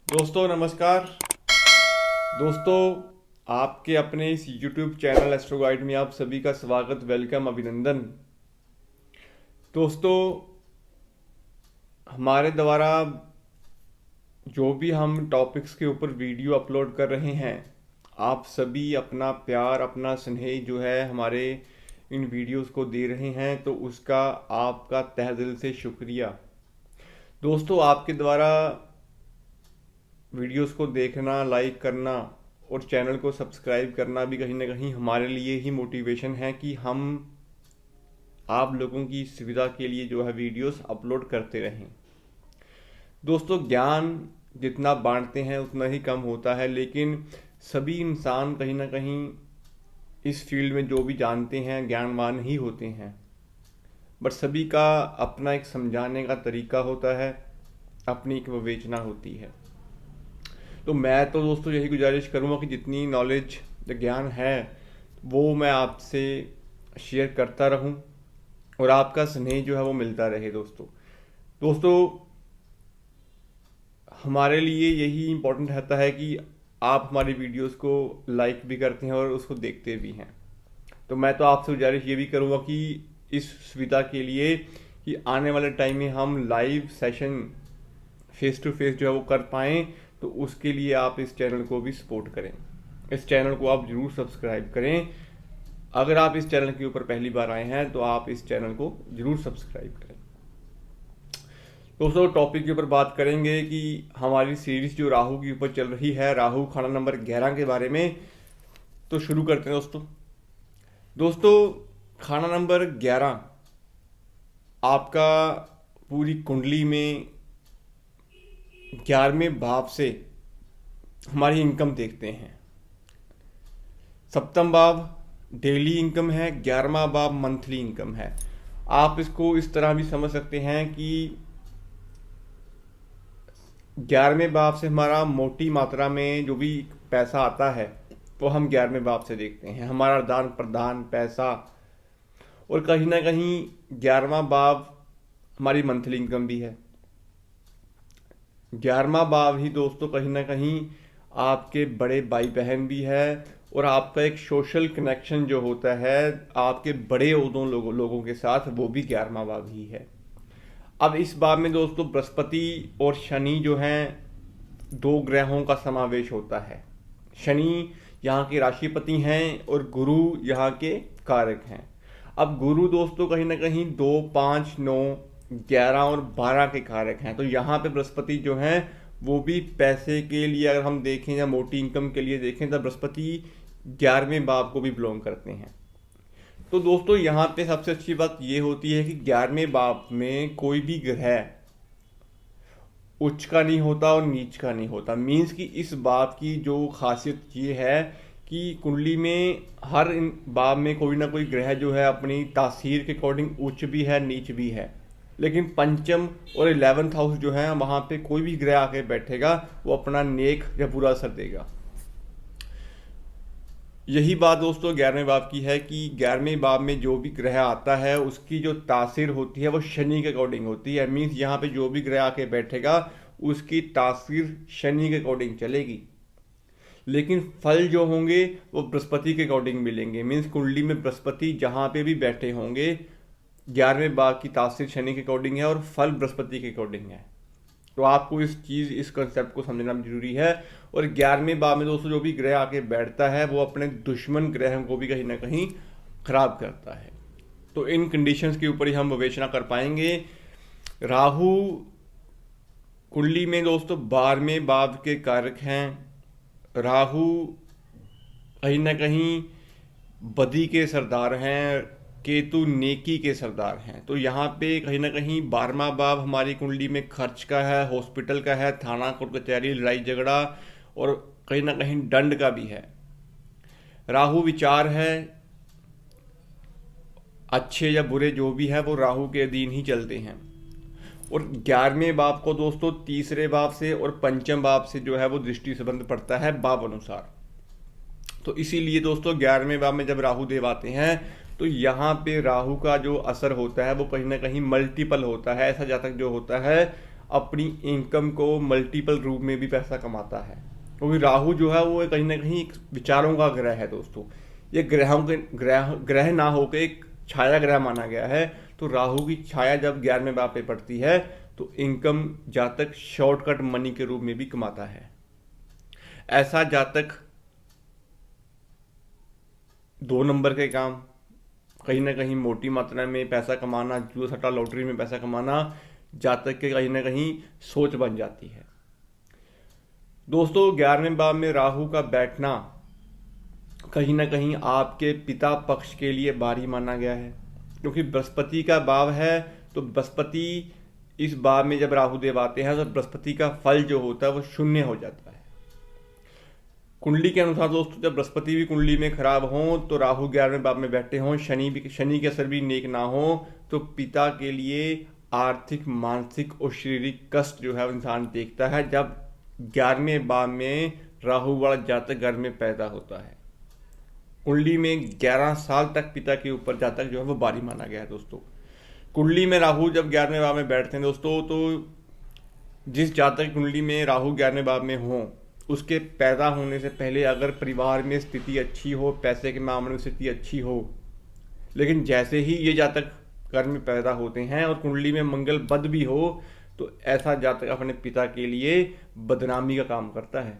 दोस्तों नमस्कार। दोस्तों, आपके अपने इस YouTube चैनल एस्ट्रो गाइड में आप सभी का स्वागत, वेलकम, अभिनंदन। दोस्तों, हमारे द्वारा जो भी हम टॉपिक्स के ऊपर वीडियो अपलोड कर रहे हैं, आप सभी अपना प्यार, अपना स्नेह जो है हमारे इन वीडियोस को दे रहे हैं, तो उसका आपका तहे दिल से शुक्रिया। दोस्तों, आपके द्वारा वीडियोस को देखना, लाइक करना और चैनल को सब्सक्राइब करना भी कहीं ना कहीं हमारे लिए ही मोटिवेशन है कि हम आप लोगों की सुविधा के लिए जो है वीडियोस अपलोड करते रहें। दोस्तों, ज्ञान जितना बांटते हैं उतना ही कम होता है, लेकिन सभी इंसान कहीं ना कहीं इस फील्ड में जो भी जानते हैं ज्ञानवान ही होते हैं, बट सभी का अपना एक समझाने का तरीका होता है, अपनी एक विवेचना होती है। तो मैं तो दोस्तों यही गुजारिश करूँगा कि जितनी नॉलेज ज्ञान है वो मैं आपसे शेयर करता रहूं और आपका स्नेह जो है वो मिलता रहे। दोस्तों, हमारे लिए यही इम्पोर्टेंट रहता है कि आप हमारी वीडियोस को लाइक भी करते हैं और उसको देखते भी हैं। तो मैं तो आपसे गुजारिश ये भी करूँगा कि इस सुविधा के लिए कि आने वाले टाइम में हम live session face to face जो है वो कर पाएँ, तो उसके लिए आप इस चैनल को भी सपोर्ट करें। इस चैनल को आप जरूर सब्सक्राइब करें। अगर आप इस चैनल के ऊपर पहली बार आए हैं तो आप इस चैनल को जरूर सब्सक्राइब करें। दोस्तों, टॉपिक के ऊपर बात करेंगे कि हमारी सीरीज जो राहु के ऊपर चल रही है, राहु खाना नंबर 11 के बारे में। तो शुरू करते हैं दोस्तों, खाना नंबर 11 आपका पूरी कुंडली में 11वें भाव से हमारी इनकम देखते हैं। सप्तम भाव डेली इनकम है, 11वां भाव मंथली इनकम है। आप इसको इस तरह भी समझ सकते हैं कि 11वें भाव से हमारा मोटी मात्रा में जो भी पैसा आता है वो हम 11वें भाव से देखते हैं, हमारा दान प्रदान पैसा। और कहीं ना कहीं 11वां भाव हमारी मंथली इनकम भी है। 11वां भाव ही दोस्तों कहीं ना कहीं आपके बड़े भाई बहन भी है और आपका एक सोशल कनेक्शन जो होता है आपके बड़े ओहदों लोगों के साथ, वो भी 11वां भाव ही है। अब इस भाव में दोस्तों बृहस्पति और शनि जो हैं, दो ग्रहों का समावेश होता है। शनि यहाँ के राशिपति हैं और गुरु यहाँ के कारक हैं। अब गुरु दोस्तों कहीं ना कहीं 2, 5, 9, 11 और 12 के कारक हैं। तो यहाँ पे बृहस्पति जो हैं वो भी पैसे के लिए अगर हम देखें या मोटी इनकम के लिए देखें तो बृहस्पति 11वें भाव को भी बिलोंग करते हैं। तो दोस्तों, यहाँ पे सबसे अच्छी बात ये होती है कि 11वें भाव में कोई भी ग्रह उच्च का नहीं होता और नीच का नहीं होता। मीन्स कि इस भाव की जो खासियत ये है कि कुंडली में हर इन भाव में कोई ना कोई ग्रह जो है अपनी तासीर के अकॉर्डिंग उच्च भी है, नीच भी है। लेकिन पंचम और 11th हाउस जो है वहाँ पे कोई भी ग्रह आके बैठेगा वो अपना नेक या बुरा असर देगा। यही बात दोस्तों 11वें भाव की है कि 11वें भाव में जो भी ग्रह आता है उसकी जो तासीर होती है वो शनि के अकॉर्डिंग होती है। मीन्स यहाँ पे जो भी ग्रह आके बैठेगा उसकी तासीर शनि के अकॉर्डिंग चलेगी, लेकिन फल जो होंगे वो बृहस्पति के अकॉर्डिंग मिलेंगे। मीन्स कुंडली में बृहस्पति जहाँ पे भी बैठे होंगे 11वें भाव की तासीर शनि के अकॉर्डिंग है और फल बृहस्पति के अकॉर्डिंग है। तो आपको इस कंसेप्ट को समझना जरूरी है। और 11वें भाव में दोस्तों जो भी ग्रह आके बैठता है वो अपने दुश्मन ग्रहों को भी कहीं ना कहीं खराब करता है। तो इन कंडीशंस के ऊपर ही हम विवेचना कर पाएंगे। राहु कुंडली में दोस्तों 12वें भाव के कारक हैं। राहु कहीं ना कहीं बदी के सरदार हैं, केतु नेकी के सरदार हैं। तो यहाँ पे कहीं ना कहीं 12वां भाव हमारी कुंडली में खर्च का है, हॉस्पिटल का है, थाना कोर्ट कचहरी लड़ाई झगड़ा और कहीं ना कहीं दंड का भी है। राहु विचार है, अच्छे या बुरे जो भी है वो राहु के अधीन ही चलते हैं। और 11वें भाव को दोस्तों तीसरे भाव से और पंचम भाव से जो है वो दृष्टि संबंध पड़ता है भाव अनुसार। तो इसीलिए दोस्तों 11वें भाव में जब राहु देव आते हैं तो यहाँ पे राहु का जो असर होता है वो कहीं ना कहीं मल्टीपल होता है। ऐसा जातक जो होता है अपनी इनकम को मल्टीपल रूप में भी पैसा कमाता है, क्योंकि राहु जो है वो कहीं ना कहीं एक विचारों का ग्रह है दोस्तों। ये ग्रहों के ग्रह ना होकर एक छाया ग्रह माना गया है। तो राहु की छाया जब 11वें भाव पे पड़ती है तो इनकम जातक शॉर्टकट मनी के रूप में भी कमाता है। ऐसा जातक 2 नंबर के काम, कहीं ना कहीं मोटी मात्रा में पैसा कमाना, जुआ सट्टा लॉटरी में पैसा कमाना जातक के कहीं ना कहीं सोच बन जाती है। दोस्तों 11वें भाव में राहु का बैठना कहीं ना कहीं आपके पिता पक्ष के लिए भारी माना गया है, क्योंकि बृहस्पति का भाव है। तो बृहस्पति इस भाव में जब राहुदेव आते हैं तो बृहस्पति का फल जो होता है वो शून्य हो जाता है। कुंडली के अनुसार दोस्तों जब बृहस्पति भी कुंडली में खराब हो तो राहु 11वें भाव में बैठे हों, शनि के असर भी नेक ना हो, तो पिता के लिए आर्थिक, मानसिक और शारीरिक कष्ट जो है इंसान देखता है जब 11वें भाव में राहु वाला जातक घर में पैदा होता है। कुंडली में 11 साल तक पिता के ऊपर जातक जो है वो भारी माना गया है दोस्तों। कुंडली में राहु जब 11वें भाव में बैठते हैं दोस्तों, तो जिस जातक कुंडली में राहु 11वें भाव में हो, उसके पैदा होने से पहले अगर परिवार में स्थिति अच्छी हो, पैसे के मामले में स्थिति अच्छी हो, लेकिन जैसे ही ये जातक घर में पैदा होते हैं और कुंडली में मंगल बद भी हो, तो ऐसा जातक अपने पिता के लिए बदनामी का काम करता है,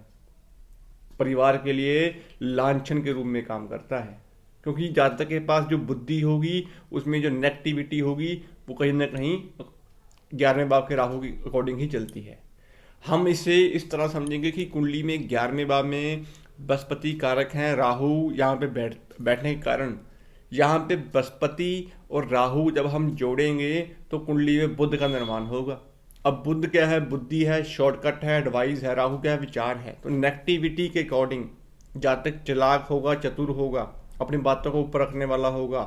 परिवार के लिए लांछन के रूप में काम करता है, क्योंकि जातक के पास जो बुद्धि होगी उसमें जो नेगेटिविटी होगी वो कहीं ना कहीं 11वें भाव के राहु की अकॉर्डिंग ही चलती है। हम इसे इस तरह समझेंगे कि कुंडली में 11वें भाव में बृहस्पति कारक हैं, राहु यहाँ पे बैठने के कारण यहाँ पे बृहस्पति और राहु जब हम जोड़ेंगे तो कुंडली में बुध का निर्माण होगा। अब बुध क्या है? बुद्धि है, शॉर्टकट है, एडवाइस है। राहु क्या है? विचार है। तो नेगेटिविटी के अकॉर्डिंग जातक चालाक होगा, चतुर होगा, अपनी बातों को ऊपर रखने वाला होगा,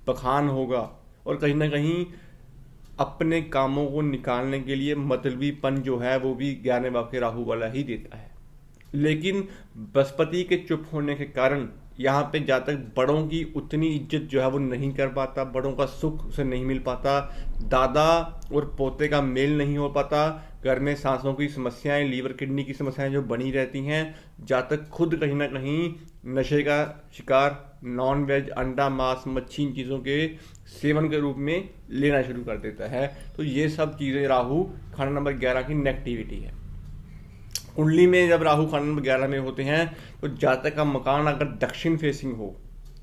बखान होगा और कहीं ना कहीं अपने कामों को निकालने के लिए मतलबीपन जो है वो भी 11वें भाव के राहु वाला ही देता है। लेकिन बृहस्पति के चुप होने के कारण यहाँ पे जातक बड़ों की उतनी इज्जत जो है वो नहीं कर पाता, बड़ों का सुख उसे नहीं मिल पाता, दादा और पोते का मेल नहीं हो पाता, घर में सांसों की समस्याएं, लीवर किडनी की समस्याएं जो बनी रहती हैं, जातक खुद कहीं ना कहीं नशे का शिकार, नॉन वेज, अंडा, मांस, मच्छी, इन चीज़ों के सेवन के रूप में लेना शुरू कर देता है। तो ये सब चीज़ें राहु खाना नंबर 11 की नेगेटिविटी है। कुंडली में जब राहु खाना नंबर 11 में होते हैं तो जातक का मकान अगर दक्षिण फेसिंग हो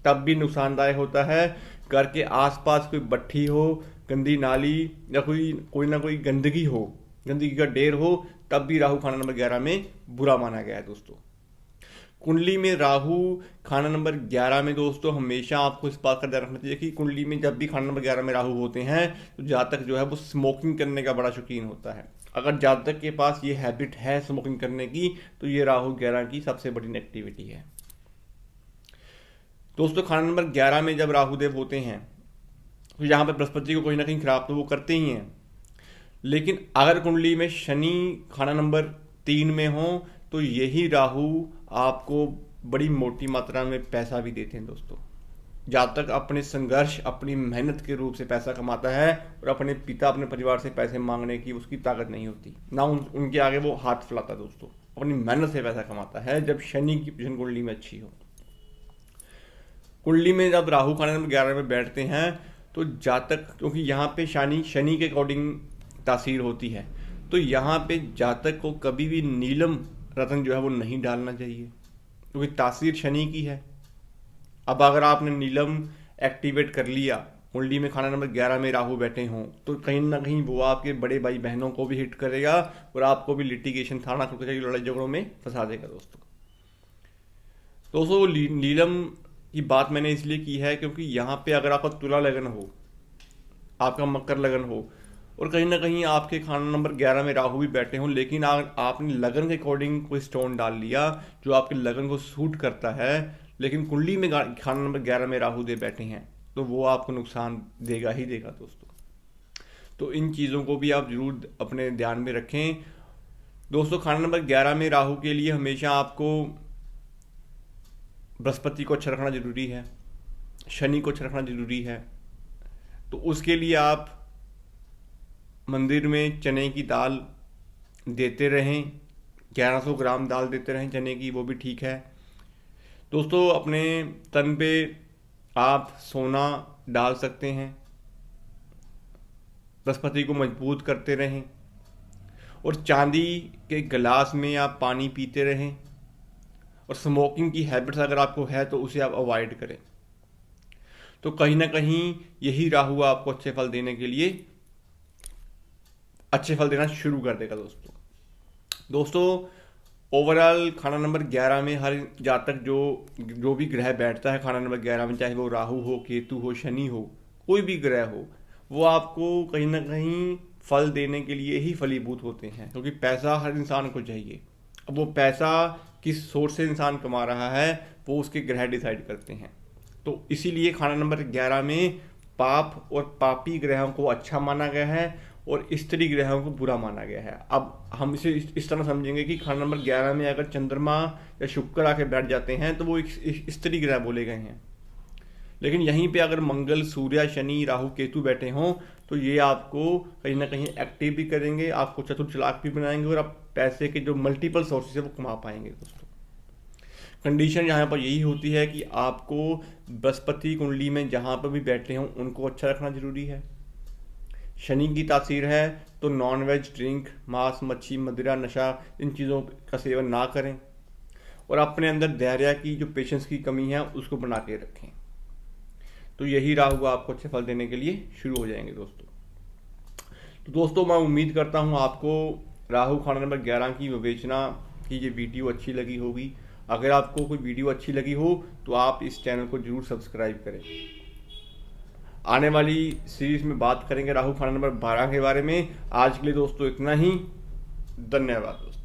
तब भी नुकसानदायक होता है। घर के आसपास कोई भट्ठी हो, गंदी नाली या कोई ना कोई गंदगी हो, गंदगी का ढेर हो, तब भी राहु खाना नंबर 11 में बुरा माना गया है दोस्तों। कुंडली में राहु खाना नंबर 11 में दोस्तों हमेशा आपको इस बात का ध्यान रखना चाहिए कि कुंडली में जब भी खाना नंबर 11 में राहु होते हैं तो जातक जो है वो स्मोकिंग करने का बड़ा शौकीन होता है। अगर जातक के पास ये हैबिट है स्मोकिंग करने की तो ये राहु 11 की सबसे बड़ी नेगेटिविटी है दोस्तों। खाना नंबर 11 में जब राहुदेव होते हैं तो यहाँ पे बृहस्पति को कहीं ना कहीं खराब तो वो करते ही हैं, लेकिन अगर कुंडली में शनि खाना नंबर 3 में हो तो यही राहु आपको बड़ी मोटी मात्रा में पैसा भी देते हैं दोस्तों। जातक अपने संघर्ष, अपनी मेहनत के रूप से पैसा कमाता है और अपने पिता, अपने परिवार से पैसे मांगने की उसकी ताकत नहीं होती, ना उनके आगे वो हाथ फैलाता दोस्तों। अपनी मेहनत से पैसा कमाता है जब शनि की पोजीशन कुंडली में अच्छी हो। कुंडली में जब राहु खाना नंबर 11 में बैठते हैं तो जातक, क्योंकि यहाँ पे शनि के अकॉर्डिंग तासीर होती है, तो यहाँ पे जातक को कभी भी नीलम रत्न जो है वो नहीं डालना चाहिए, क्योंकि तासीर शनि की है। अब अगर आपने नीलम एक्टिवेट कर लिया, कुंडली में खाना नंबर 11 में राहु बैठे हों, तो कहीं ना कहीं वो आपके बड़े भाई बहनों को भी हिट करेगा और आपको भी लिटिगेशन, थाना कचहरी, लड़ाई झगड़ों में फंसा देगा दोस्तों। नीलम की बात मैंने इसलिए की है क्योंकि यहाँ पे अगर आपका तुला लगन हो, आपका मकर लगन हो और कहीं ना कहीं आपके खाना नंबर 11 में राहु भी बैठे हों, लेकिन आपने लगन के अकॉर्डिंग कोई स्टोन डाल लिया जो आपके लगन को सूट करता है, लेकिन कुंडली में खाना नंबर 11 में राहु दे बैठे हैं तो वो आपको नुकसान देगा ही देगा दोस्तों। तो इन चीज़ों को भी आप जरूर अपने ध्यान में रखें दोस्तों। खाना नंबर 11 में राहु के लिए हमेशा आपको बृहस्पति को अच्छा रखना जरूरी है, शनि को अच्छा रखना जरूरी है। तो उसके लिए आप मंदिर में चने की दाल देते रहें, 1100 ग्राम दाल देते रहें चने की, वो भी ठीक है। दोस्तों अपने तन पे आप सोना डाल सकते हैं, बृहस्पति को मजबूत करते रहें, और चांदी के गिलास में आप पानी पीते रहें, और स्मोकिंग की हैबिट्स अगर आपको है तो उसे आप अवॉइड करें। तो कहीं ना कहीं यही राहु आपको अच्छे फल देने के लिए अच्छे फल देना शुरू कर देगा। दोस्तों ओवरऑल खाना नंबर 11 में हर जातक जो भी ग्रह बैठता है खाना नंबर 11 में, चाहे वो राहु हो, केतु हो, शनि हो, कोई भी ग्रह हो, वो आपको कहीं ना कहीं फल देने के लिए ही फलीभूत होते हैं, क्योंकि पैसा हर इंसान को चाहिए। अब वो पैसा किस सोर्स से इंसान कमा रहा है वो उसके ग्रह डिसाइड करते हैं। तो इसीलिए खाना नंबर 11 में पाप और पापी ग्रहों को अच्छा माना गया है और स्त्री ग्रहों को बुरा माना गया है। अब हम इसे इस तरह समझेंगे कि खाना नंबर 11 में अगर चंद्रमा या शुक्र आके बैठ जाते हैं तो वो एक स्त्री ग्रह बोले गए हैं, लेकिन यहीं पे अगर मंगल, सूर्य, शनि, राहु, केतु बैठे हों तो ये आपको कहीं ना कहीं एक्टिव भी करेंगे, आपको चतुर चालाक भी बनाएंगे, और आप पैसे के जो मल्टीपल सोर्सेज है वो कमा पाएंगे। दोस्तों कंडीशन यहाँ पर यही होती है कि आपको बृहस्पति कुंडली में जहाँ पर भी बैठे हों उनको अच्छा रखना जरूरी है। शनि की तासीर है तो नॉन वेज, ड्रिंक, मांस, मच्छी, मदिरा, नशा, इन चीज़ों का सेवन ना करें, और अपने अंदर धैर्य की जो पेशेंस की कमी है उसको बना के रखें। तो यही राहु आपको अच्छे फल देने के लिए शुरू हो जाएंगे। तो दोस्तों मैं उम्मीद करता हूँ आपको राहु खाना नंबर 11 की विवेचना की ये वीडियो अच्छी लगी होगी। अगर आपको कोई वीडियो अच्छी लगी हो तो आप इस चैनल को जरूर सब्सक्राइब करें। आने वाली सीरीज में बात करेंगे राहु खाना नंबर 12 के बारे में। आज के लिए दोस्तों इतना ही। धन्यवाद दोस्तों।